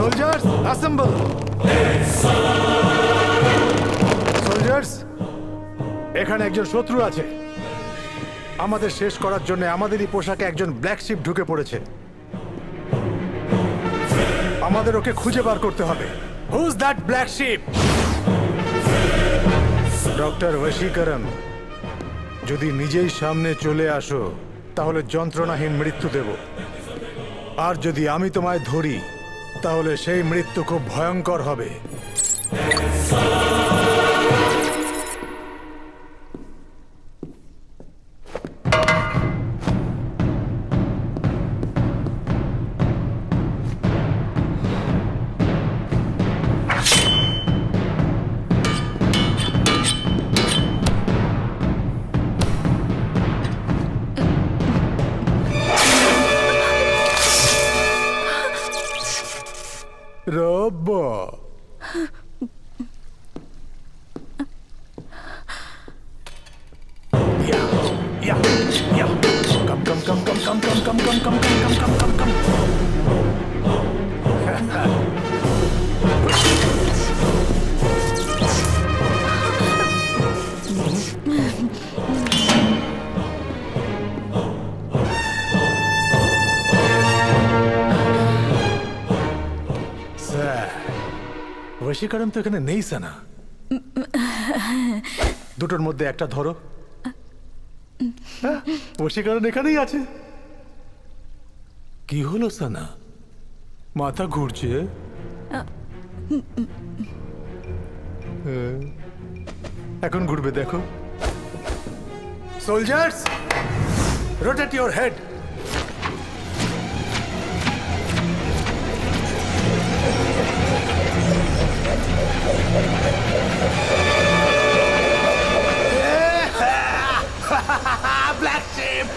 Soldiers assemble. Soldiers, এখানে একজন শত্রু আছে। আমাদের শেষ করার জন্য আমাদেরই পোশাকে একজন ব্ল্যাক শিপ ঢুকে পড়েছে। আমাদের ওকে খুঁজে বার করতে হবে। Who's that black sheep? Doctor বশীকরণ, যদি নিজেই সামনে চলে আসো তাহলে যন্ত্রণাহীন মৃত্যু দেব, আর যদি আমি তোমায় ধরি তাহলে সেই মৃত্যু খুব ভয়ঙ্কর হবে। রব্বা, বশীকরণ তো এখানে নেই সানা। দুটোর মধ্যে একটা ধরো। বশীকরণ এখানেই আছে। কি হলো সানা, মাথা ঘুরছে? এখন ঘুরবে, দেখো। Soldiers, rotate your head. Black sheep!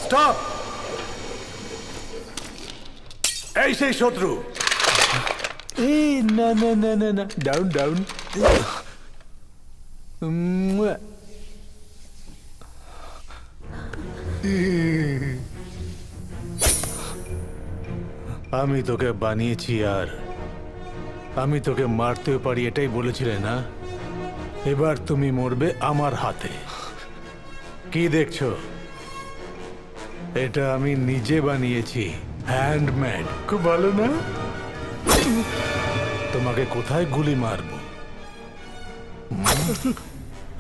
Stop! এই সেই শত্রু। এই না না না না না, ডাউন ডাউন। আমি তোকে বানিয়েছি আর আমি তোকে মারতেও পারি, এটাই বলেছিলে না? এবার তুমি মরবে আমার হাতে। কি দেখছো? এটা আমি নিজে বানিয়েছি, হ্যান্ডমেড। খুব ভালো না? তোমাকে কোথায় গুলি মারবো?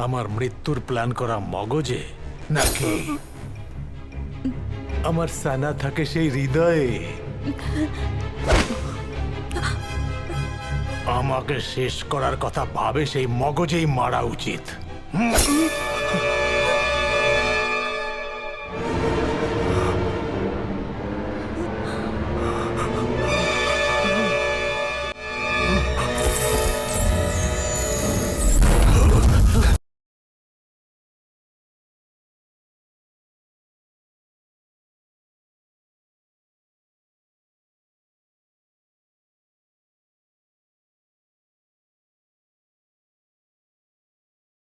আমার মৃত্যুর প্ল্যান করা মগজে, নাকি আমার সানা থাকে সেই হৃদয়ে? আমাকে শেষ করার কথা ভাবে সেই মগজেই মারা উচিত।